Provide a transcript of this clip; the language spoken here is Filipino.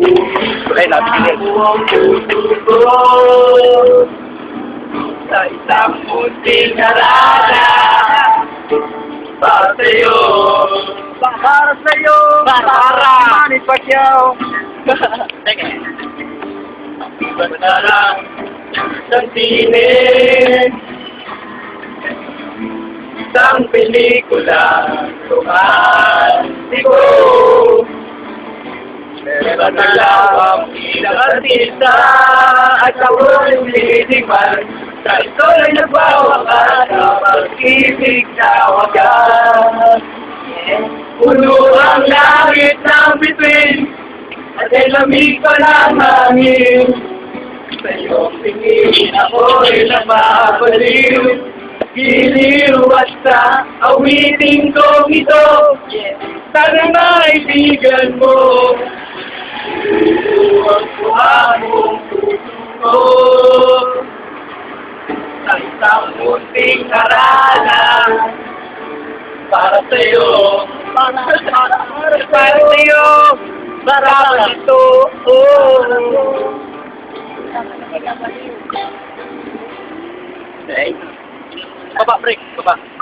Ay, nabiginig. Sa isang munting harana para sa'yo. Para sa'yo. Para. Manny Pacquiao. Teka. Iba na lang isang tinig. Isang pelikula. Romantiko. Meron na lang ang ilang artista at ako'y umiitigman. Sa ito'y nagwawakas sa pag-ibig na wagas. Puno ang langit ng bituin at ay lamig pa ng hangin. Sa iyong tingin ako'y napapaliw, giliw at sa awiting kong ito. Sana maibigan mo ang buhamong puso sa isang munting harana para sa'yo. Para sa'yo. Para ito. Okay. Baba, break. Baba.